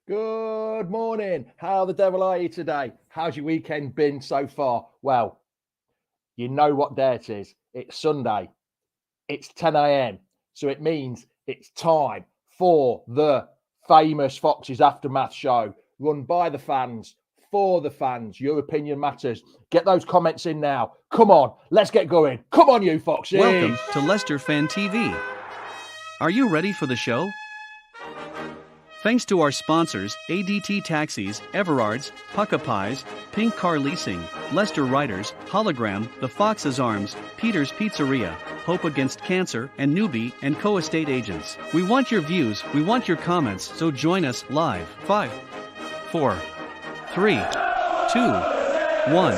Good morning. How the devil are you today? How's your weekend been so far? Well, you know what day it is. It's Sunday. It's 10 a.m. So it means it's time for the famous Foxes Aftermath show, run by the fans, for the fans. Your opinion matters. Get those comments in now. Come on, let's get going. Come on, you Foxes. Welcome to Leicester Fan TV. Are you ready for the show? Thanks to our sponsors, ADT Taxis, Everards, Pukka Pies, Pink Car Leasing, Leicester Riders, Hollogram, The Fox's Arms, Peter's Pizzeria, Hope Against Cancer, and Newby Co estate agents. We want your views, we want your comments, so join us live. 5, 4, 3, 2, 1.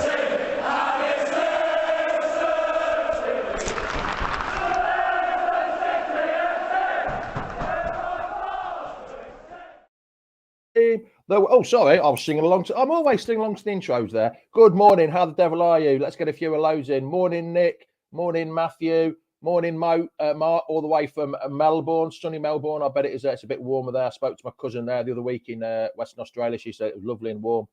Oh, sorry, I was singing along I'm always singing along to the intros there. Good morning, how the devil are you? Let's get a few hellos in. Morning, Nick. Morning, Matthew. Morning, Mark, all the way from Melbourne, sunny Melbourne. I bet it is. It's a bit warmer there. I spoke to my cousin there the other week in Western Australia. She said it was lovely and warm.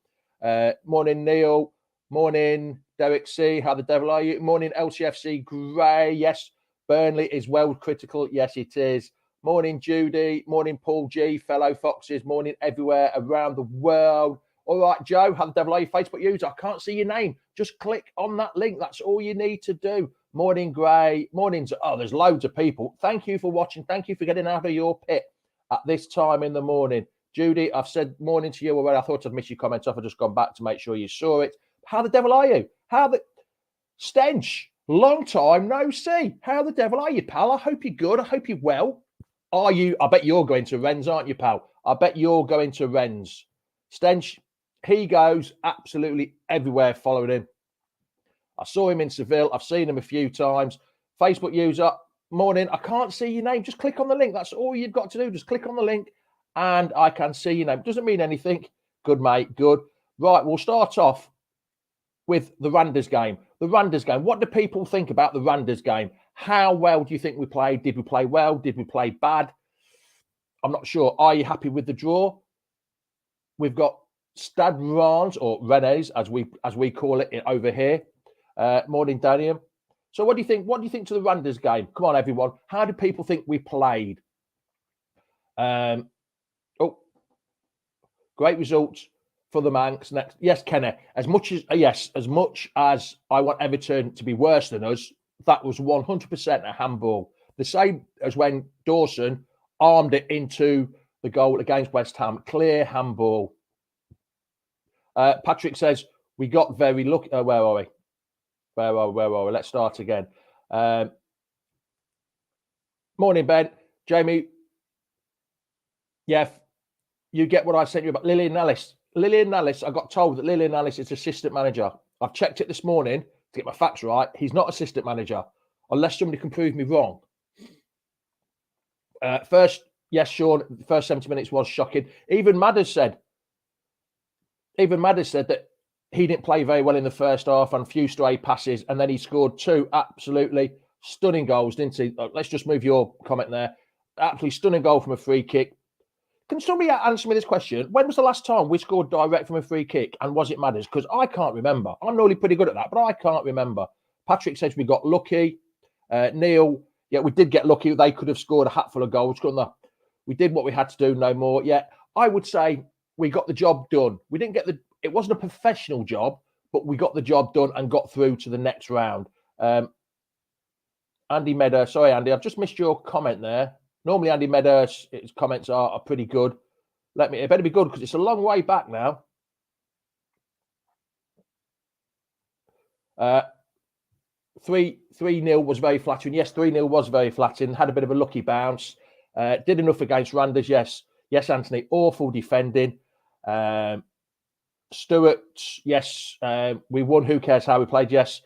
Morning, Neil. Morning, Derek C. How the devil are you? Morning, LCFC Grey. Yes, Burnley is well critical. Yes, it is. Morning, Judy. Morning, Paul G. Fellow Foxes. Morning, everywhere around the world. All right, Joe, how the devil are you? Facebook user. I can't see your name. Just click on that link. That's all you need to do. Morning, Gray. Mornings. Oh, there's loads of people. Thank you for watching. Thank you for getting out of your pit at this time in the morning. Judy, I've said morning to you already. I thought I'd miss your comments off. I've just gone back to make sure you saw it. How the devil are you? How the stench? Long time no see. How the devil are you, pal? I hope you're good. I hope you're well. Are you? I bet you're going to Rennes, aren't you, pal? I bet you're going to Rennes. Stench, he goes absolutely everywhere following him. I saw him in Seville. I've seen him a few times. Facebook user, morning. I can't see your name. Just click on the link. That's all you've got to do. Just click on the link and I can see your name. Doesn't mean anything. Good, mate. Good. Right, we'll start off with the Randers game. The Randers game. What do people think about the Randers game? How well do you think we played? Did we play well? Did we play bad? I'm not sure. Are you happy with the draw? We've got Stade Rennes, or Rennes, as we call it over here. Morning, Daniel. So what do you think? What do you think to the Randers game? Come on, everyone. How do people think we played? Great results for the Manx next. Yes, Kenny. As much as I want Everton to be worse than us, that was 100% a handball. The same as when Dawson armed it into the goal against West Ham. Clear handball. Patrick says, we got very lucky. Where are we? Where are we? Let's start again. Morning, Ben. Jamie. Yeah, you get what I sent you about Lillian Ellis. Lillian Ellis, I got told that Lillian Ellis is assistant manager. I've checked it this morning to get my facts right. He's not assistant manager, unless somebody can prove me wrong. Yes, Sean, the first 70 minutes was shocking. Even Madders said that he didn't play very well in the first half and a few stray passes, and then he scored two absolutely stunning goals, didn't he? Let's just move your comment there. Absolutely stunning goal from a free kick. Can somebody answer me this question? When was the last time we scored direct from a free kick? And was it Madders? Because I can't remember. I'm normally pretty good at that, but I can't remember. Patrick says we got lucky. Neil, yeah, we did get lucky. They could have scored a hatful of goals, couldn't they? We did what we had to do, no more. Yeah, I would say we got the job done. We didn't get it wasn't a professional job, but we got the job done and got through to the next round. Andy Medder, sorry, Andy, I've just missed your comment there. Normally, Andy Medder's comments are pretty good. It better be good because it's a long way back now. 3-0 was very flattering. Yes, 3-0 was very flattering. Had a bit of a lucky bounce. Did enough against Randers. Yes, Anthony. Awful defending. Stewart. Yes, we won. Who cares how we played? Yes.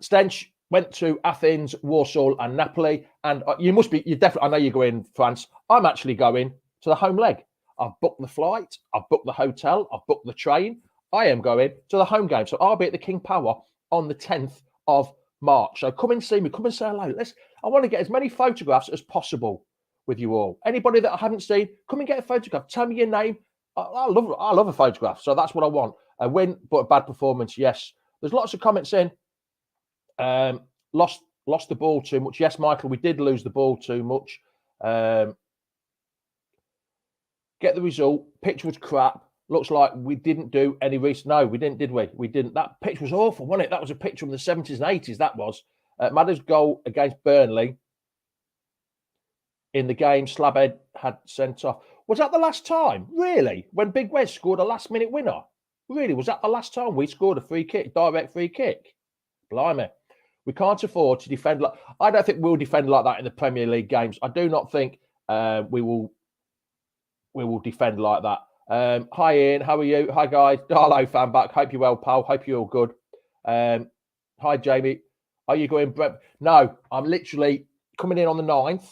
Stench went to Athens, Warsaw, and Napoli. And you definitely. I know you're going France. I'm actually going to the home leg. I've booked the flight. I've booked the hotel. I've booked the train. I am going to the home game. So I'll be at the King Power on the 10th of March. So come and see me. Come and say hello. I want to get as many photographs as possible with you all. Anybody that I haven't seen, come and get a photograph. Tell me your name. I love a photograph. So that's what I want. A win, but a bad performance. Yes. There's lots of comments in. Lost the ball too much. Yes, Michael, we did lose the ball too much. Get the result. Pitch was crap. Looks like we didn't do any research. No, we didn't, did we? We didn't. That pitch was awful, wasn't it? That was a picture from the 70s and 80s, that was. Madder's goal against Burnley in the game Slabhead had sent off. Was that the last time? Really? When Big Wes scored a last-minute winner? Really? Was that the last time we scored a free kick, direct free kick? Blimey. We can't afford to defend like... I don't think we'll defend like that in the Premier League games. I do not think we will defend like that. Hi, Ian. How are you? Hi, guys. Darlow fan back. Hope you're well, pal. Hope you're all good. Hi, Jamie. Are you going... No, I'm literally coming in on the 9th.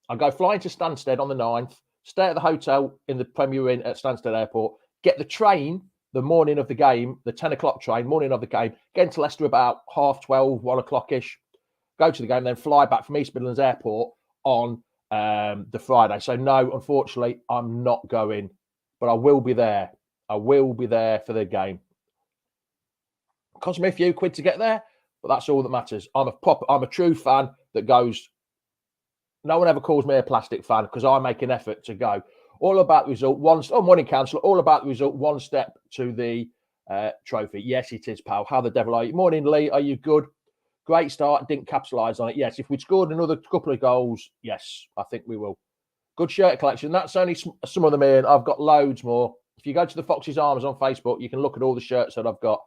I go flying to Stansted on the 9th, stay at the hotel in the Premier Inn at Stansted Airport, get the train the morning of the game, the 10 o'clock train, morning of the game, get into Leicester about 12:30, 1 o'clock-ish, go to the game, then fly back from East Midlands Airport on the Friday. So, no, unfortunately, I'm not going, but I will be there. I will be there for the game. It cost me a few quid to get there, but that's all that matters. I'm a true fan that goes. No one ever calls me a plastic fan because I make an effort to go. All about the result. Morning, councillor. All about the result. One step to the trophy. Yes, it is, pal. How the devil are you? Morning, Lee. Are you good? Great start. Didn't capitalise on it. Yes, if we'd scored another couple of goals, yes, I think we will. Good shirt collection. That's only some of them in. I've got loads more. If you go to the Fox's Arms on Facebook, you can look at all the shirts that I've got.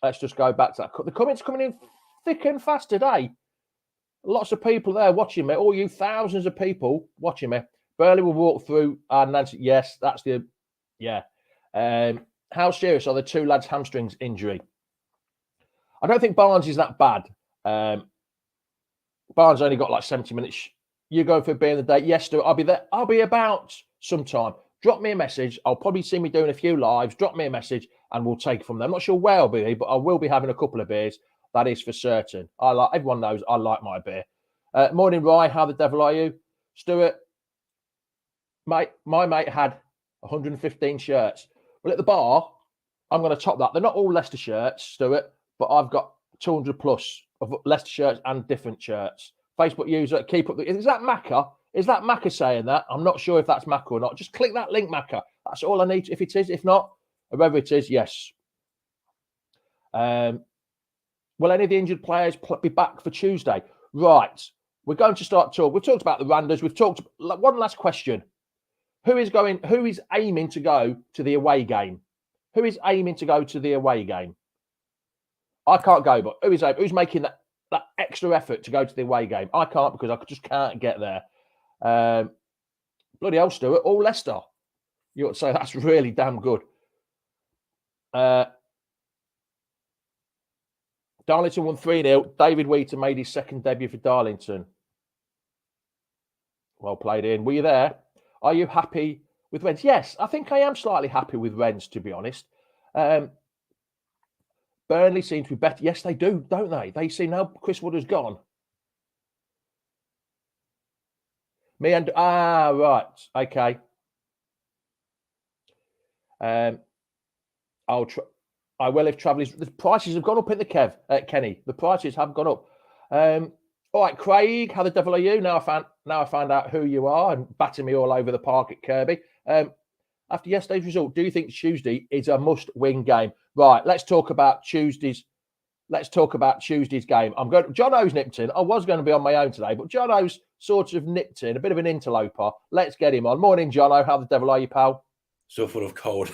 Let's just go back to that. The comments coming in thick and fast today. Lots of people there watching me. All you thousands of people watching me. BurLei will walk through and Nancy. Yes, that's the... Yeah. How serious are the two lads' hamstrings injury? I don't think Barnes is that bad. Barnes only got like 70 minutes. You going for a beer in the day? Yes, Stuart. I'll be there. I'll be about sometime. Drop me a message. I'll probably see me doing a few lives. Drop me a message and we'll take it from there. I'm not sure where I'll be, but I will be having a couple of beers. That is for certain. Everyone knows I like my beer. Morning, Rye. How the devil are you? Stuart, mate, my mate had 115 shirts. Well, at the bar, I'm going to top that. They're not all Leicester shirts, Stuart, but I've got 200 plus of Leicester shirts and different shirts. Facebook user, keep up the... Is that Macca? Is that Macca saying that? I'm not sure if that's Macca or not. Just click that link, Macca. That's all I need. If it is, if not, whoever it is, yes. Will any of the injured players be back for Tuesday? Right. We're going to start talking. We've talked about the Randers. We've talked... One last question. Who is aiming to go to the away game? Who is aiming to go to the away game? I can't go, but who's making that extra effort to go to the away game? I can't because I just can't get there. Bloody hell, Stuart. All Leicester. You ought to say that's really damn good. Darlington won 3-0. David Wheaton made his second debut for Darlington. Well played, Ian. Were you there? Are you happy with Rennes? Yes, I think I am slightly happy with Rennes, to be honest. Burnley seem to be better. Yes, they do, don't they? They see now Chris Wood has gone. Right. Okay. I will if travel is... The prices have gone up in the Kenny. The prices have gone up. All right, Craig, how the devil are you? Now I found out who you are and batting me all over the park at Kirby. After yesterday's result, do you think Tuesday is a must-win game? Right, let's talk about Tuesday's game. Jono's nipped in. I was going to be on my own today, but Jono's sort of nipped in, a bit of an interloper. Let's get him on. Morning, Jono. How the devil are you, pal? Still full of cold.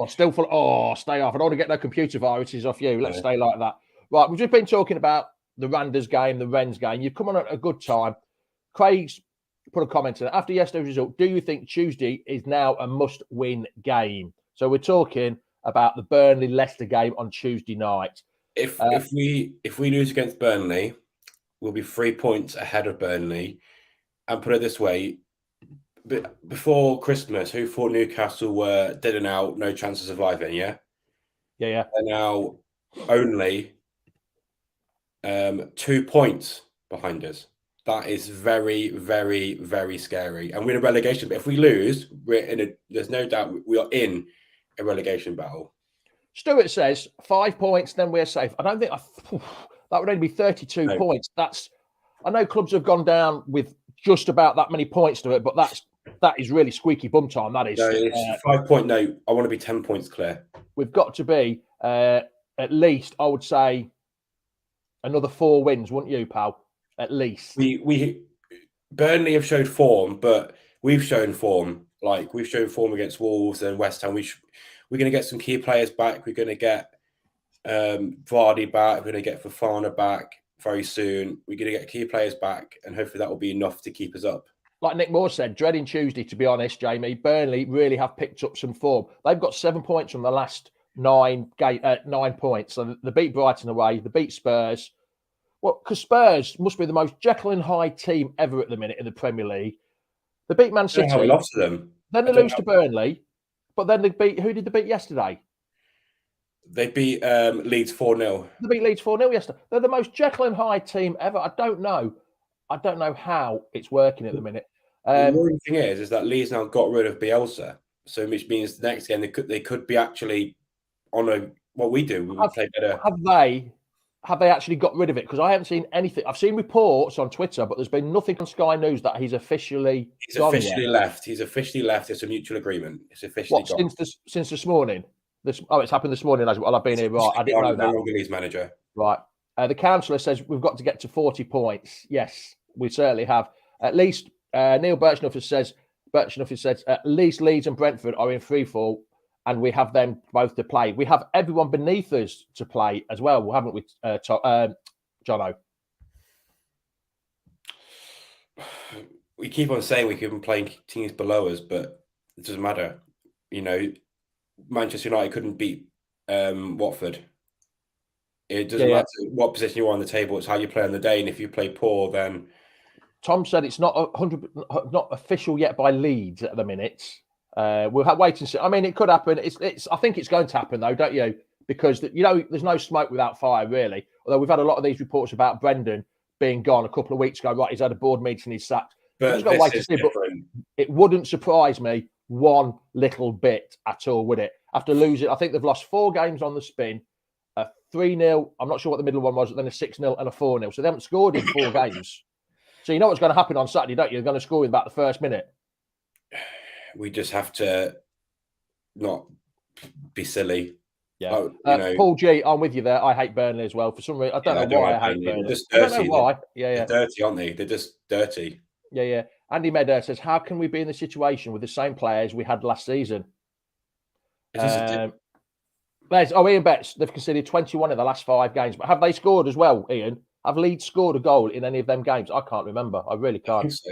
Still full. Oh, stay off. I don't want to get no computer viruses off you. Let's stay like that. Right, we've just been talking about the Randers game, the Rennes game. You've come on at a good time. Craig's put a comment in. After yesterday's result, do you think Tuesday is now a must-win game? So we're talking about the Burnley-Leicester game on Tuesday night. If we lose against Burnley, we'll be 3 points ahead of Burnley. And put it this way, before Christmas, who thought Newcastle were dead and out, no chance of surviving, yeah? Yeah. They're now only 2 points behind us. That is very, very, very scary. And we're in a relegation. But if we lose, there's no doubt we are in a relegation battle. Stuart says 5 points, then we're safe. I don't think that would only be 32 points. I know clubs have gone down with just about that many points to it, but that is really squeaky bum time. That is. No, it's 5 point. No, I want to be 10 points clear. We've got to be at least, I would say, another 4 wins, wouldn't you, pal? At least. We Burnley have showed form, but we've shown form. Like we've shown form against Wolves and West Ham. We're going to get some key players back. We're going to get Vardy back. We're going to get Fofana back very soon. We're going to get key players back, and hopefully that will be enough to keep us up. Like Nick Moore said, dreading Tuesday, to be honest, Jamie. Burnley really have picked up some form. They've got 7 points from the last 9 points. So they beat Brighton away. They beat Spurs. Well, because Spurs must be the most Jekyll and Hyde team ever at the minute in the Premier League. They beat Man City. How we lost to them. Then they lose to Burnley. But then they beat, who did they beat yesterday? They beat Leeds 4-0. They beat Leeds 4-0 yesterday. They're the most Jekyll and Hyde team ever. I don't know how it's working at the minute. The worrying thing is that Leeds now got rid of Bielsa, so which means the next game they could be actually on what we do. We would play better. Have they actually got rid of it? Because I haven't seen anything. I've seen reports on Twitter, but there's been nothing on Sky News that he's officially left. He's officially left. It's a mutual agreement. It's officially gone. Since this morning. It's happened this morning as well. I've been here. Right, I didn't know that. Leeds manager. Right. The councillor says we've got to get to 40 points. Yes, we certainly have. At least Neil Birchnuffer says at least Leeds and Brentford are in free fall, and we have them both to play. We have everyone beneath us to play as well, haven't we, Jono? We keep on saying we can play teams below us, but it doesn't matter. You know, Manchester United couldn't beat Watford. It doesn't matter what position you are on the table. It's how you play on the day, and if you play poor, then Tom said it's not not official yet by Leeds at the minute. We'll wait and see. I mean, it could happen. I think it's going to happen though, don't you? Because there's no smoke without fire, really. Although we've had a lot of these reports about Brendan being gone a couple of weeks ago. Right, he's had a board meeting, he's sacked. But got to wait to see. But it wouldn't surprise me one little bit at all, would it? After losing, I think they've lost 4 games on the spin, a 3-0. I'm not sure what the middle one was, then a 6-0 and a 4-0. So they haven't scored in 4 games. So you know what's going to happen on Saturday, don't you? They're going to score in about the first minute. We just have to not be silly. Yeah. Paul G, I'm with you there. I hate Burnley as well. For some reason, I don't know why I hate Burnley. Just dirty. I don't know why. They're dirty, aren't they? They're just dirty. Yeah. Andy Medder says, how can we be in the situation with the same players we had last season? Ian Betts, they've conceded 21 in the last 5 games. But have they scored as well, Ian? Have Leeds scored a goal in any of them games? I can't remember. I really can't. I think so.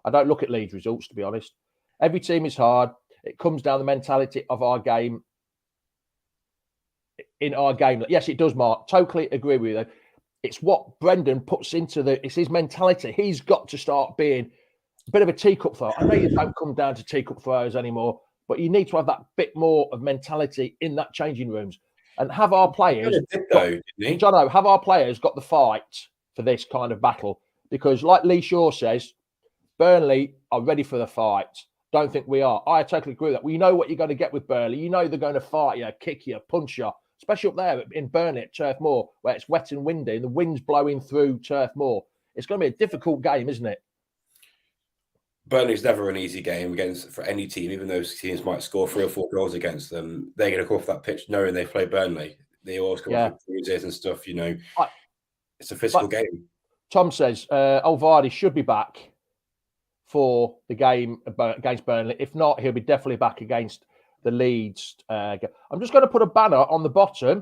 I don't look at Leeds results, to be honest. Every team is hard. It comes down to the mentality of our game. In our game. Yes, it does, Mark. Totally agree with you. It's what Brendan puts into it's his mentality. He's got to start being a bit of a teacup thrower. I know you don't come down to teacup throwers anymore, but you need to have that bit more of mentality in that changing rooms. And have our players, have our players got the fight for this kind of battle? Because like Lee Shaw says, Burnley are ready for the fight. Don't think we are. I totally agree with that. We know what you're going to get with Burnley. You know they're going to fight you, kick you, punch you, especially up there in Burnley at Turf Moor, where it's wet and windy and the wind's blowing through Turf Moor. It's going to be a difficult game, isn't it? Burnley's never an easy game for any team, even though teams might score 3 or 4 goals against them. They're going to go off that pitch knowing they play Burnley. They always come off with bruises and stuff, It's a physical game. Tom says, Vardy should be back for the game against Burnley. If not, he'll be definitely back against the Leeds game. I'm just going to put a banner on the bottom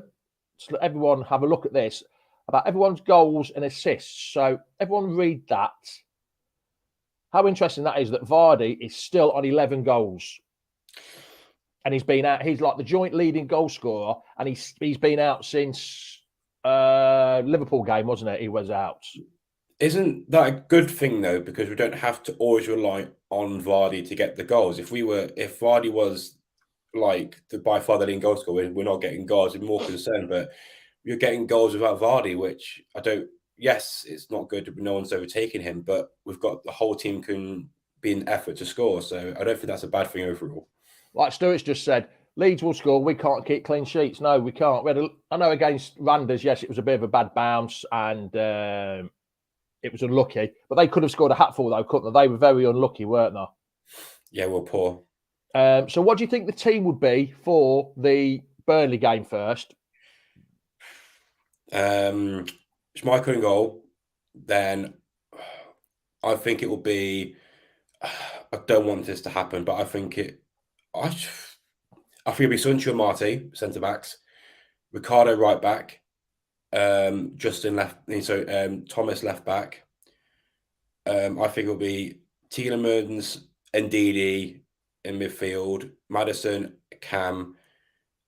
to let everyone have a look at this about everyone's goals and assists. So everyone read that. How interesting that is that Vardy is still on 11 goals. And he's been out. He's like the joint leading goal scorer. And he's been out since Liverpool game, wasn't it? He was out. Isn't that a good thing, though? Because we don't have to always rely on Vardy to get the goals. If Vardy was like by far the leading goal scorer, we're not getting goals. We're more concerned. But you're getting goals without Vardy, which I don't yes, it's not good. No one's overtaking him, but we've got the whole team can be an effort to score. So I don't think that's a bad thing overall. Like Stuart's just said, Leeds will score. We can't keep clean sheets. No, we can't. I know against Randers, yes, it was a bit of a bad bounce and it was unlucky. But they could have scored a hatful, though, couldn't they? They were very unlucky, weren't they? Yeah, we're poor. So what do you think the team would be for the Burnley game first? Schmeichel in goal. Then I think it will be... I don't want this to happen, but I think it'll be Sancho and Marty, centre-backs. Ricardo right back. Justin left... So Thomas left back. I think it'll be Tielemans and Ndidi in midfield, Maddison, Cam,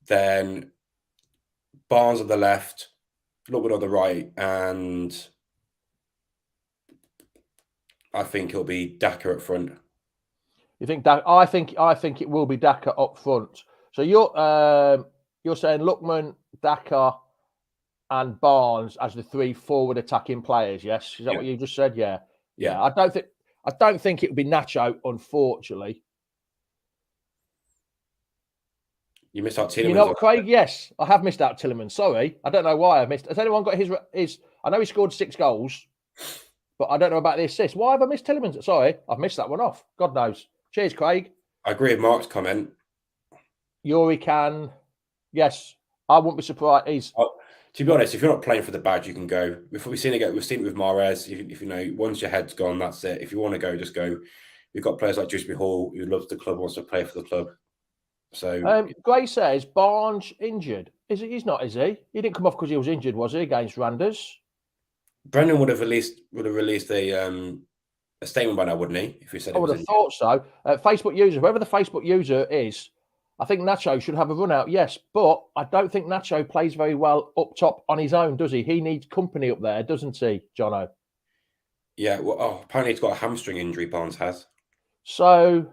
then Barnes on the left, Lookwood on the right, and I think it'll be Daka up front. You think that? I think it will be Daka up front. So you're saying Lookman, Daka, and Barnes as the three forward attacking players. Yes, is that what you just said? Yeah. I don't think it would be Nacho, unfortunately. You missed out Tielemans. You know what, Craig? Yes, I have missed out Tielemans. Sorry. I don't know why I missed. Has anyone got his? I know he scored 6 goals, but I don't know about the assist. Why have I missed Tielemans? Sorry, I've missed that one off. God knows. Cheers, Craig. I agree with Mark's comment. Yuri can. Yes, I wouldn't be surprised. To be honest, if you're not playing for the badge, you can go. We've seen it with Mahrez. If you know, once your head's gone, that's it. If you want to go, just go. We've got players like Dewsbury Hall who loves the club, wants to play for the club. So Gray says Barnes injured. He's not, is he? He didn't come off because he was injured, was he, against Randers? Brendan would have released a statement by now, wouldn't he? If he said I would have thought so. Facebook user, whoever the Facebook user is, I think Nacho should have a run out, yes, but I don't think Nacho plays very well up top on his own, does he? He needs company up there, doesn't he, Jono? Yeah, well, apparently he's got a hamstring injury, Barnes has. So,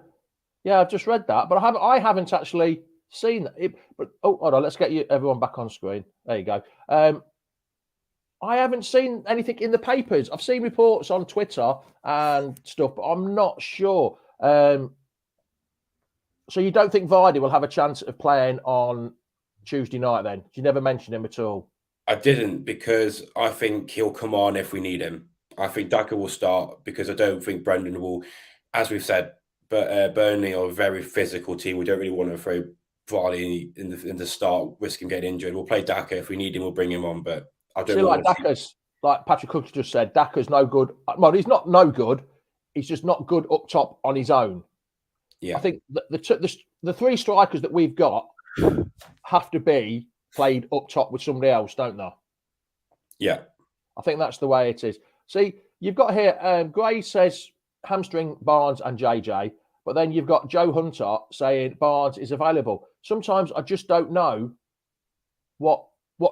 yeah, I've just read that, but I haven't actually seen it. But hold on, let's get everyone back on screen. There you go. I haven't seen anything in the papers. I've seen reports on Twitter and stuff, but I'm not sure. So you don't think Vardy will have a chance of playing on Tuesday night then? You never mentioned him at all? I didn't, because I think he'll come on if we need him. I think Daka will start because I don't think Brendan will, as we've said, but Burnley are a very physical team. We don't really want to throw Vardy in the start, risk him getting injured. We'll play Daka. If we need him, we'll bring him on, but I don't know. Like Patrick Cook just said, Daka's no good. Well, he's not no good. He's just not good up top on his own. Yeah. I think the 3 strikers that we've got have to be played up top with somebody else, don't they? Yeah. I think that's the way it is. See, you've got here, Gray says hamstring Barnes and JJ, but then you've got Joe Hunter saying Barnes is available. Sometimes I just don't know what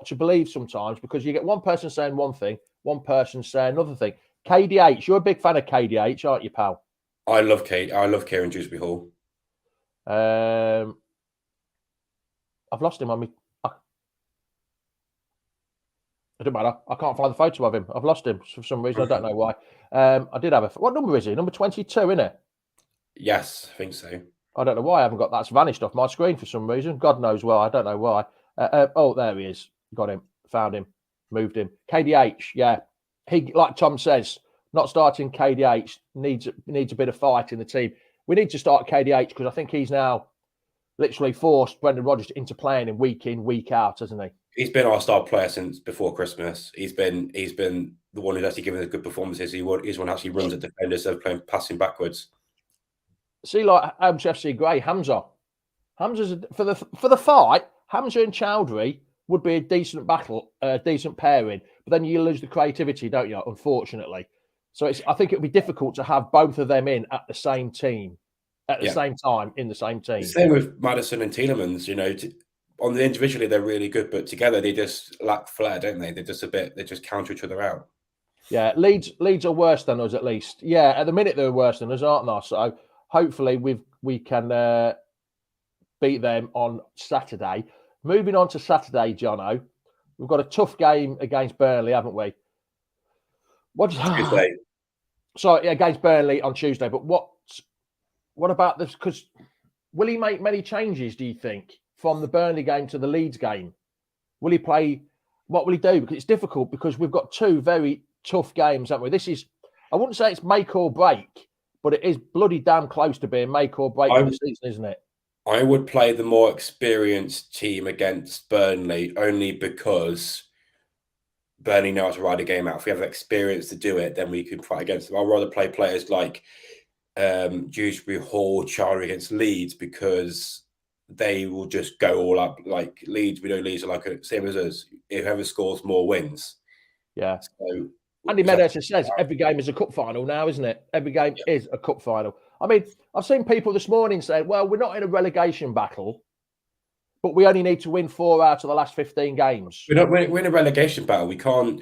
to believe sometimes, because you get one person saying one thing, one person saying another thing. KDH, you're a big fan of KDH, aren't you, pal? I love Kieran Dewsbury Hall. I've lost him on me. It doesn't matter. I can't find the photo of him. I've lost him for some reason. I don't know why. I did have what number is he? Number 22, isn't it? Yes, I think so. I don't know why I haven't got that's vanished off my screen for some reason. God knows why. I don't know why. Oh, there he is. Got him. Found him. Moved him. KDH, yeah. He, like Tom says, not starting KDH needs a bit of fight in the team. We need to start KDH because I think he's now literally forced Brendan Rodgers into playing him week in, week out, hasn't he? He's been our star player since before Christmas. He's been the one who's actually given us good performances. He's one who actually runs at defenders instead of playing passing backwards. See, like LCFC Gray, Hamza's for the fight. Hamza and Chowdhury would be a decent battle, decent pairing. But then you lose the creativity, don't you? Unfortunately, so I think it would be difficult to have both of them in at the same team at the same time in the same team. Same with Maddison and Tielemans. You know, on the individually they're really good, but together they just lack flair, don't they? They just counter each other out. Yeah, Leeds are worse than us at least. Yeah, at the minute they're worse than us, aren't they? So hopefully we can beat them on Saturday. Moving on to Saturday, Jono, we've got a tough game against Burnley, haven't we? What? Tuesday. Sorry, against Burnley on Tuesday. But what about this? Because will he make many changes? Do you think from the Burnley game to the Leeds game? Will he play? What will he do? Because it's difficult because we've got two very tough games, haven't we? This is, I wouldn't say it's make or break, but it is bloody damn close to being make or break for the season, isn't it? I would play the more experienced team against Burnley only because Burnley know how to ride a game out. If we have the experience to do it, then we can fight against them. I'd rather play players like Dewsbury Hall, Charlie against Leeds because they will just go all up. Like Leeds, we know Leeds are like same as us. Whoever scores more wins. Yeah. So Andy Meadows says every game is a cup final now, isn't it? Every game is a cup final. I mean, I've seen people this morning saying, well, we're not in a relegation battle, but we only need to win 4 out of the last 15 games. We're in a relegation battle. We can't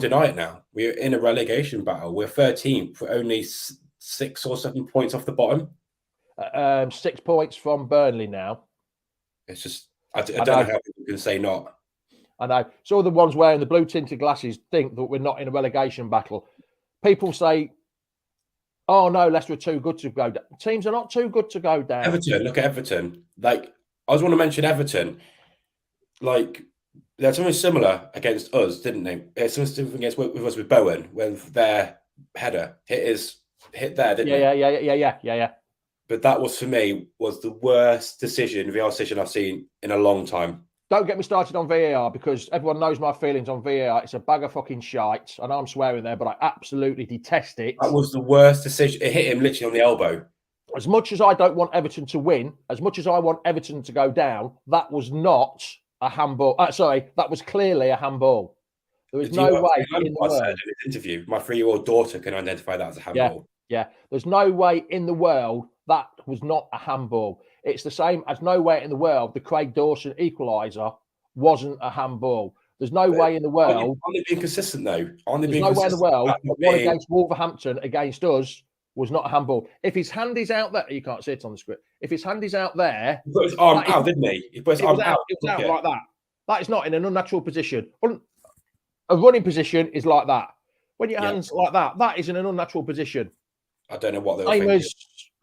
deny it now. We're in a relegation battle. We're 13th. We're only 6 or 7 points off the bottom. 6 points from Burnley now. It's just, I don't know how people can say not. I know. So the ones wearing the blue tinted glasses think that we're not in a relegation battle. People say, oh no, Leicester are too good to go down. Teams are not too good to go down. Everton, look at Everton. Like, I just want to mention Everton. Like, they had something similar against us, didn't they? It's something against with us with Bowen when their header hit there, didn't it? Yeah. But that was, for me, was the worst VAR decision I've seen in a long time. Don't get me started on VAR because everyone knows my feelings on VAR. It's a bag of fucking shite. I know I'm swearing there, but I absolutely detest it. That was the worst decision. It hit him literally on the elbow. As much as I don't want Everton to win, as much as I want Everton to go down, that was not a handball. That was clearly a handball. There is no way in the world. I said in this interview, my 3-year-old daughter can identify that as a handball. Yeah. There's no way in the world that was not a handball. It's the same as no way in the world the Craig Dawson equaliser wasn't a handball. There's no way in the world. Aren't they being consistent though? There's no way in the world that one against Wolverhampton against us was not a handball. If his hand is out there, you can't see it on the script. If his hand is out there, he put his arm out, didn't he? He put his arm out. It was out like that. That is not in an unnatural position. A running position is like that. When your hand's like that, that is in an unnatural position. I don't know what they were thinking.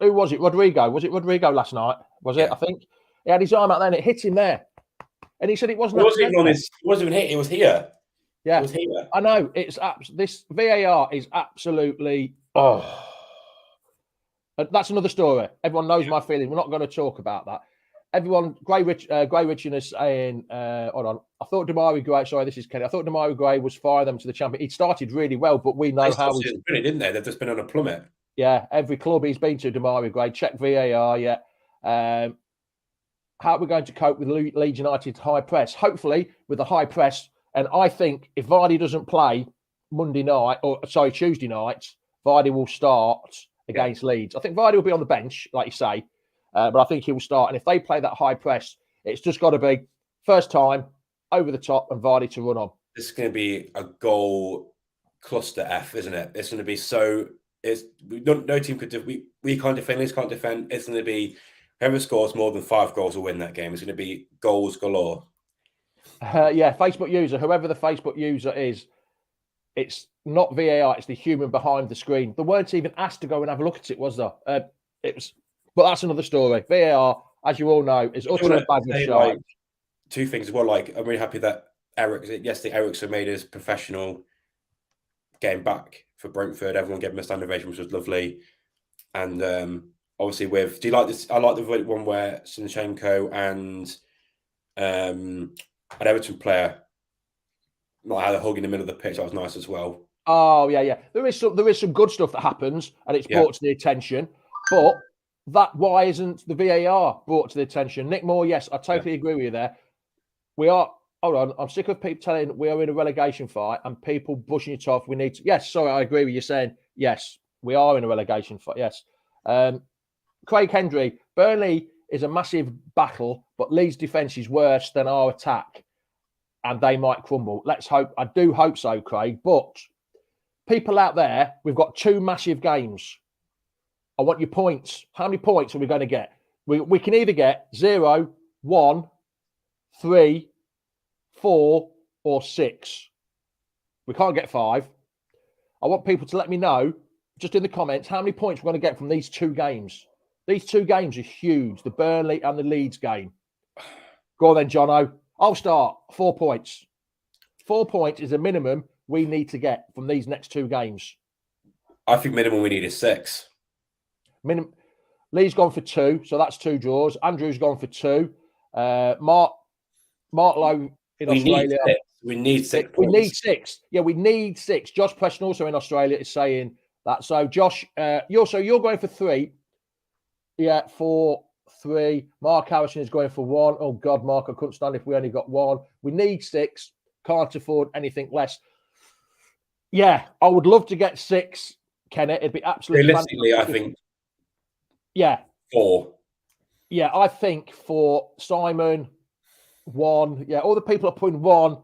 Who was it? Rodrigo. Was it Rodrigo last night? Was it? I think he had his arm out there and it hit him there. And he said it wasn't. It wasn't even it wasn't even hit. It was here. Yeah, it was here. I know. It's this VAR is absolutely. That's another story. Everyone knows my feelings. We're not going to talk about that. Everyone, Gray Richard is saying, hold on. I thought Damari Gray. Sorry, this is Kenny. I thought Damari Gray was firing them to the champion. He started really well, but we know how he's brilliant, didn't they? They've just been on a plummet. Yeah, every club he's been to, Damari Gray, check VAR. Yeah. How are we going to cope with Leeds United's high press? Hopefully, with the high press. And I think if Vardy doesn't play Tuesday night, Vardy will start against Leeds. I think Vardy will be on the bench, like you say, but I think he will start. And if they play that high press, it's just got to be first time over the top and Vardy to run on. This is going to be a goal cluster F, isn't it? It's going to be so. No team could do. We can't defend. Leeds can't defend. It's going to be whoever scores more than 5 goals will win that game. It's going to be goals galore. Facebook user, whoever the Facebook user is, it's not VAR. It's the human behind the screen. They weren't even asked to go and have a look at it, was there? It was, but that's another story. VAR, as you all know, is utterly bad with shite. Two things as well. Like, I'm really happy that Ericsson made his professional game back for Brentford. Everyone gave him a standing ovation, which was lovely. And obviously, do you like this? I like the one where Sinchenko and an Everton player had a hug in the middle of the pitch. That was nice as well. Oh yeah. There is some good stuff that happens, and it's brought to the attention. But why isn't the VAR brought to the attention? Nick Moore, yes, I totally agree with you there. We are. Hold on, I'm sick of people telling we are in a relegation fight and people brushing it off. We need to. Yes, sorry, I agree with you saying yes, we are in a relegation fight. Yes. Craig Hendry, Burnley is a massive battle, but Leeds' defence is worse than our attack, and they might crumble. Let's hope. I do hope so, Craig. But people out there, we've got 2 massive games. I want your points. How many points are we going to get? We can either get 0, 1, 3, 4, or 6. We can't get 5. I want people to let me know, just in the comments, how many points we're going to get from these 2 games. These 2 games are huge, the Burnley and the Leeds game. Go on then, Jono. I'll start. 4 points. 4 points is a minimum we need to get from these next 2 games. I think minimum we need is 6. Lee's gone for 2, so that's 2 draws. Andrew's gone for 2. Mark Lowe in Australia. We need 6 We points. need 6. Yeah, we need 6. Josh Preston, also in Australia, is saying that. So, Josh, you're going for 3. Yeah, 4, 3. Mark Harrison is going for 1. Oh, God, Mark, I couldn't stand if we only got 1. We need 6. Can't afford anything less. Yeah, I would love to get 6, Kenneth. It'd be absolutely realistically, fantastic. I think. Yeah. 4. Yeah, I think for Simon, 1. Yeah, all the people are putting 1.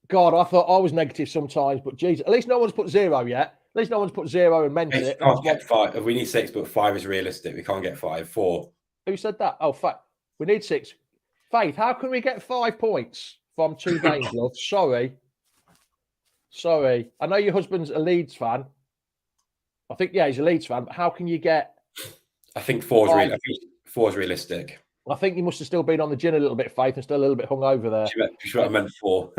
God, I thought I was negative sometimes, but geez, at least no one's put 0 yet. At least no one's put 0 and meant it. Can't get 5. We need 6, but 5 is realistic. We can't get 5. 4. Who said that? Oh, we need 6. Faith, how can we get 5 points from 2 games, love? Sorry. I know your husband's a Leeds fan. I think, yeah, he's a Leeds fan, but how can you get... I think 4 is realistic. I think you must have still been on the gin a little bit, Faith, and still a little bit hungover there. She meant 4.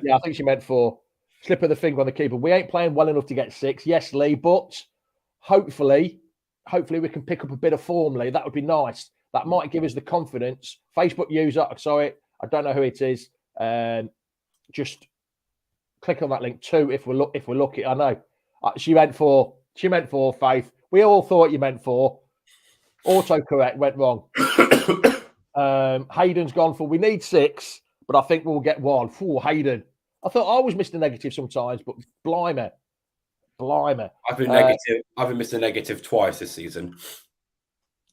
Yeah, I think she meant 4. Slip of the finger on the keeper. We ain't playing well enough to get 6. Yes, Lee, but hopefully we can pick up a bit of form, Lee. That would be nice. That might give us the confidence. Facebook user, sorry, I don't know who it is. Just click on that link 2 if we're lucky. I know. She meant 4. She meant 4, Faith. We all thought you meant 4. Autocorrect went wrong. Hayden's gone for, we need 6, but I think we'll get 1. Ooh, Hayden. I thought I was missed a negative sometimes, but blimey. I've been negative. I've been missed a negative twice this season.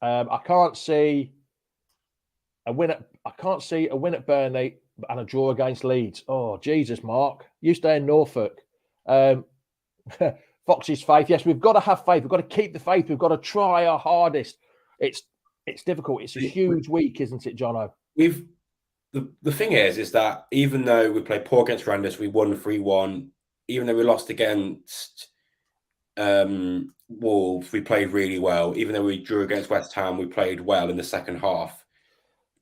I can't see a win at Burnley and a draw against Leeds. Oh, Jesus, Mark. You stay in Norfolk. Fox's faith. Yes, we've got to have faith. We've got to keep the faith. We've got to try our hardest. It's difficult. It's a huge week, isn't it, Jono? The thing is that even though we played poor against Randers, we won 3-1. Even though we lost against Wolves, we played really well. Even though we drew against West Ham, we played well in the second half.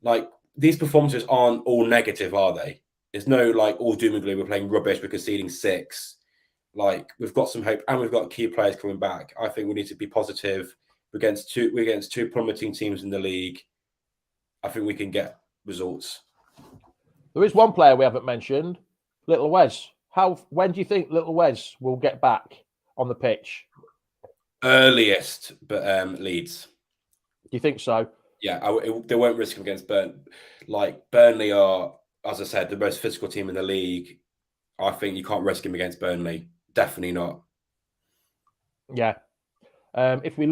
Like, these performances aren't all negative, are they? There's no like all doom and gloom. We're playing rubbish. We're conceding 6. Like, we've got some hope, and we've got key players coming back. I think we need to be positive. We're against 2 plummeting teams in the league. I think we can get results. There is one player we haven't mentioned, Little Wes. When do you think Little Wes will get back on the pitch? Earliest, but Leeds. Do you think so? Yeah, they won't risk him against Burnley. Like, Burnley are, as I said, the most physical team in the league. I think you can't risk him against Burnley. Definitely not. Yeah. If we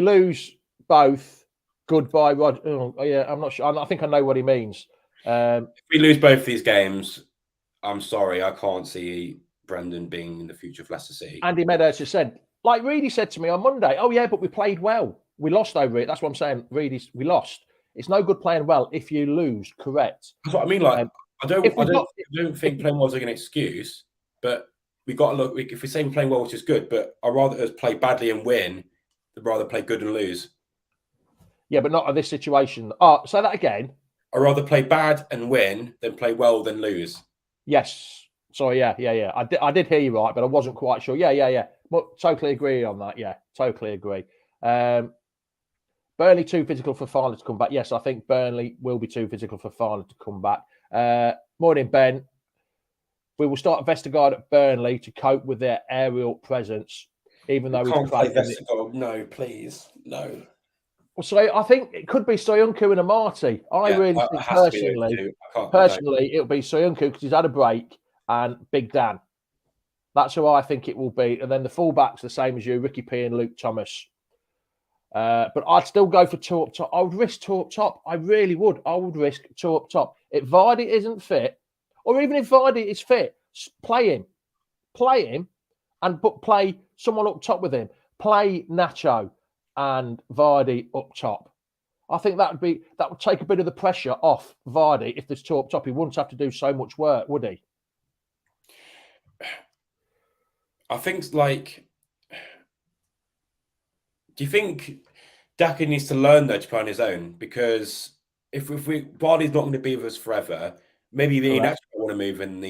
lose both, goodbye, Rod. Oh, yeah, I'm not sure. I think I know what he means. If we lose both these games, I'm sorry, I can't see Brendan being in the future of Leicester City. Andy Meadows just said, like Reedy said to me on Monday, oh yeah, but we played well. We lost over it. That's what I'm saying. Reedy, we lost. It's no good playing well if you lose. Correct. That's what I mean. Like, I don't think playing well is like an excuse, but we got to look. If we say we're playing well, which is good, but I'd rather us play badly and win than rather play good and lose. Yeah, but not in this situation. Oh, say that again. I'd rather play bad and win than play well than lose. Yes. Sorry. Yeah. I did hear you right, but I wasn't quite sure. Yeah. But totally agree on that. Yeah, totally agree. Burnley too physical for Farley to come back. Yes, I think Burnley will be too physical for Farley to come back. Morning, Ben. We will start Vestergaard at Burnley to cope with their aerial presence, even though we can't play Vestergaard. No, please, no. Well, so I think it could be Soyuncu and Amati. I really think personally, it'll be Soyuncu because he's had a break and Big Dan. That's who I think it will be. And then the fullbacks the same as you, Ricky P and Luke Thomas. But I'd still go for 2 up top. I would risk 2 up top. I really would. I would risk 2 up top. If Vardy isn't fit, or even if Vardy is fit, play him, and play someone up top with him. Play Nacho and Vardy up top. I think that would take a bit of the pressure off Vardy if there's 2 up top. He wouldn't have to do so much work, would he? I think, like, do you think Daka needs to learn though to play on his own? Because if Vardy's not going to be with us forever, maybe Ian actually want to move in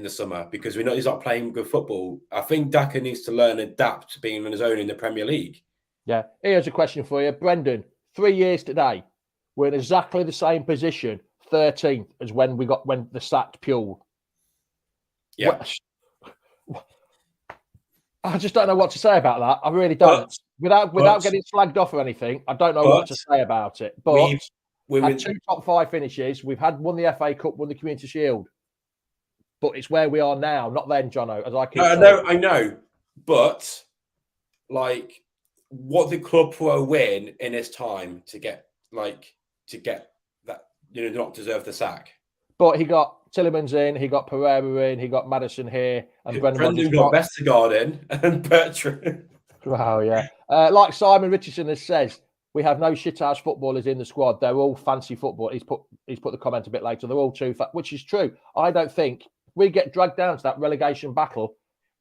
the summer because we know he's not playing good football. I think Daka needs to learn and adapt to being on his own in the Premier League. Yeah. Here's a question for you, Brendan. 3 years today, we're in exactly the same position, 13th, as when the sacked Puel. Yeah. I just don't know what to say about that. I really don't. Without getting slagged off or anything, I don't know what to say about it. But we've had 2 top 5 finishes. We've won the FA Cup, won the Community Shield. But it's where we are now, not then, Jono. As I keep saying. I know. But like, what the club will win in his time to get that, not deserve the sack. But he got Tillemans in, he got Pereira in, he got Maddison here, and Brendan got Vestergaard in and Bertrand. Wow, yeah. Like Simon Richardson has says, we have no shithouse footballers in the squad. They're all fancy football. He's put the comment a bit later. They're all too fat, which is true. I don't think if we get dragged down to that relegation battle.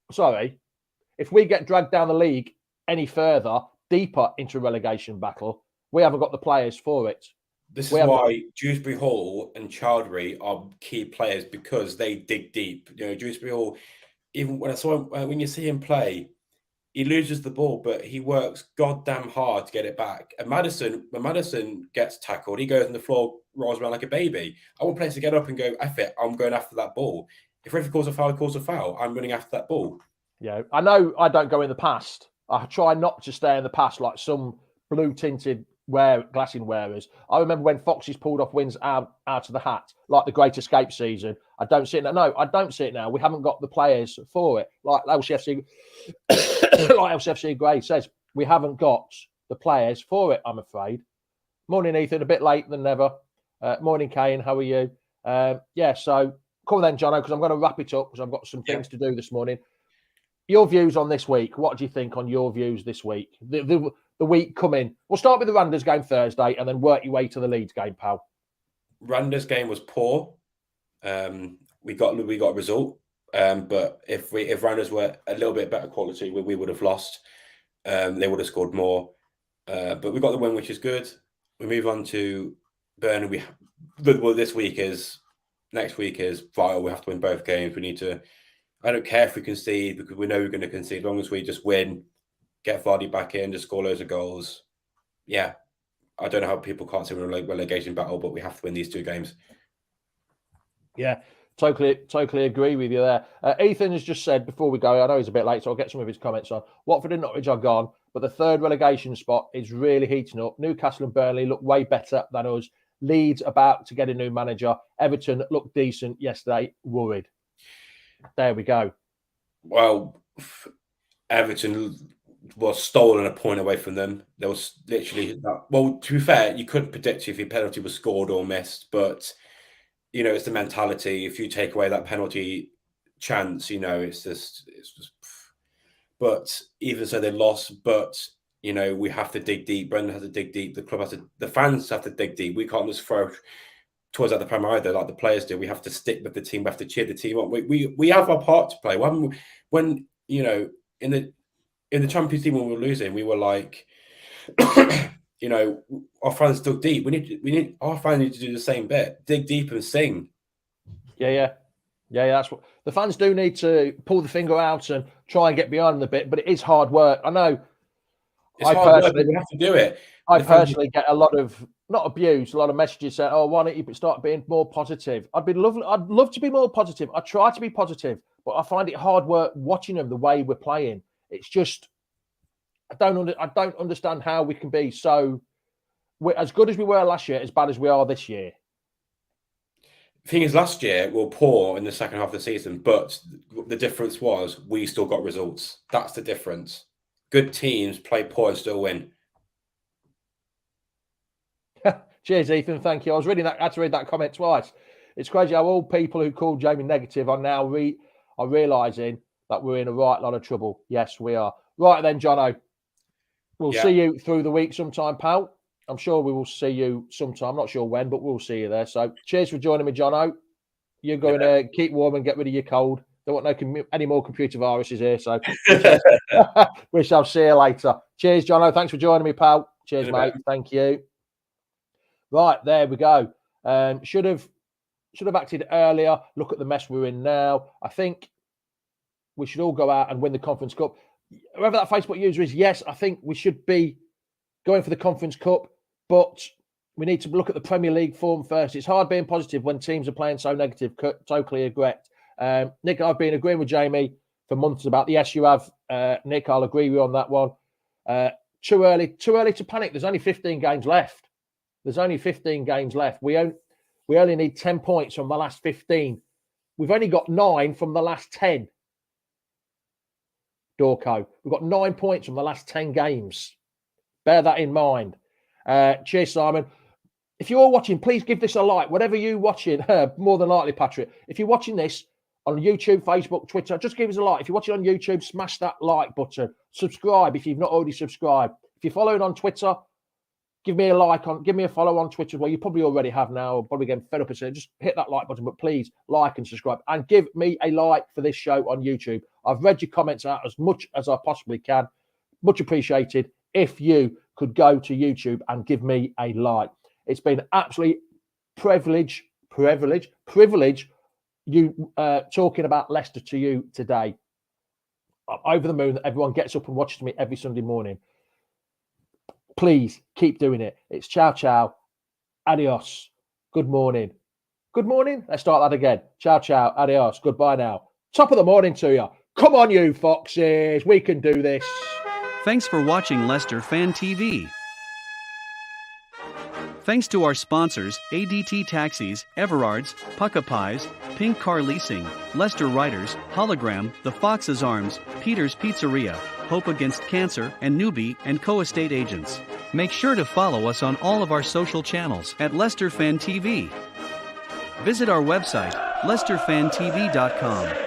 If we get dragged down the league any further, deeper into relegation battle, we haven't got the players for it. This is why Dewsbury Hall and Chowdhury are key players because they dig deep. Dewsbury Hall, even when you see him play, he loses the ball, but he works goddamn hard to get it back. And when Maddison gets tackled, he goes on the floor, rolls around like a baby. I want players to get up and go, F it, I'm going after that ball. If referee calls a foul, he calls a foul. I'm running after that ball. Yeah, I know I don't go in the past. I try not to stay in the past like some blue-tinted glassing wearers. I remember when Foxes pulled off wins out of the hat, like the Great Escape season. I don't see it now. No, I don't see it now. We haven't got the players for it. Like LCFC Gray says, we haven't got the players for it, I'm afraid. Morning, Ethan. A bit late than never. Morning, Kane. How are you? So come on then, Jono, because I'm going to wrap it up because I've got some things to do this morning. Your views on this week. What do you think on your views this week? The week coming. We'll start with the Randers game Thursday and then work your way to the Leeds game, pal. Randers game was poor. We got a result. But if Randers were a little bit better quality, we would have lost. They would have scored more. But we got the win, which is good. We move on to Burnley. Next week is vital. We have to win both games. We need to. I don't care if we concede because we know we're going to concede. As long as we just win, get Vardy back in, just score loads of goals. Yeah, I don't know how people can't see we're in a relegation battle, but we have to win these 2 games. Yeah, totally agree with you there. Ethan has just said before we go, I know he's a bit late, so I'll get some of his comments on. Watford and Norwich are gone, but the 3rd relegation spot is really heating up. Newcastle and Burnley look way better than us. Leeds about to get a new manager. Everton looked decent yesterday. Worried. There we go. Well, Everton was stolen a point away from them. There was literally that. Well, to be fair, you couldn't predict if your penalty was scored or missed, but it's the mentality. If you take away that penalty chance, it's just. But even so, they lost. But we have to dig deep. Brendan has to dig deep. The club has to. The fans have to dig deep. We can't just throw towards at the Premier either, like the players do. We have to stick with the team. We have to cheer the team on. We have our part to play. When in the Champions League when we were losing, we were like, our fans dug deep. We need our fans need to do the same bit. Dig deep and sing. Yeah. That's what the fans do need to pull the finger out and try and get behind them a bit. But it is hard work. I know. It's hard work, but we have to do it. I personally get a lot of not abuse, a lot of messages saying, "Oh, why don't you start being more positive?" I'd love to be more positive. I try to be positive, but I find it hard work watching them the way we're playing. It's just I don't understand how we can be so as good as we were last year, as bad as we are this year. The thing is, last year we were poor in the second half of the season, but the difference was we still got results. That's the difference. Good teams play poor and still win. Cheers, Ethan. Thank you. I had to read that comment twice. It's crazy how all people who called Jamie negative are now realising that we're in a right lot of trouble. Yes, we are. Right then, Jono. We'll see you through the week sometime, pal. I'm sure we will see you sometime. I'm not sure when, but we'll see you there. So cheers for joining me, Jono. You're going to keep warm and get rid of your cold. Don't want any more computer viruses here. So we shall see you later. Cheers, Jono. Thanks for joining me, pal. Cheers, mate. Thank you. Right, there we go. Should have acted earlier. Look at the mess we're in now. I think we should all go out and win the Conference Cup. Whoever that Facebook user is, yes, I think we should be going for the Conference Cup, but we need to look at the Premier League form first. It's hard being positive when teams are playing so negative. Totally agree. Nick, I've been agreeing with Jamie for months about the yes, you have. Nick, I'll agree with you on that one. Too early to panic. There's only 15 games left. We only need 10 points from the last 15. We've only got 9 from the last 10. Dorco. We've got 9 points from the last 10 games. Bear that in mind. Cheers, Simon. If you're watching, please give this a like. Whatever you're watching, more than likely, Patrick. If you're watching this on YouTube, Facebook, Twitter, just give us a like. If you're watching on YouTube, smash that like button. Subscribe if you've not already subscribed. If you're following on Twitter, give me a follow on Twitter. Well, you probably already have now. I'm probably getting fed up and saying, just hit that like button. But please like and subscribe and give me a like for this show on YouTube. I've read your comments out as much as I possibly can. Much appreciated. If you could go to YouTube and give me a like. It's been absolutely privilege you talking about Leicester to you today. I'm over the moon that everyone gets up and watches me every Sunday morning. Please keep doing it. It's ciao, ciao. Adios. Good morning. Good morning. Let's start that again. Ciao, ciao. Adios. Goodbye now. Top of the morning to you. Come on, you foxes. We can do this. Thanks for watching Leicester Fan TV. Thanks to our sponsors, ADT Taxis, Everards, Pukka Pies, Pink Car Leasing, Leicester Riders, Hollogram, The Fox's Arms, Peter's Pizzeria, Hope Against Cancer, and Newby Co estate agents. Make sure to follow us on all of our social channels at Leicester Fan TV. Visit our website, leicesterfantv.com.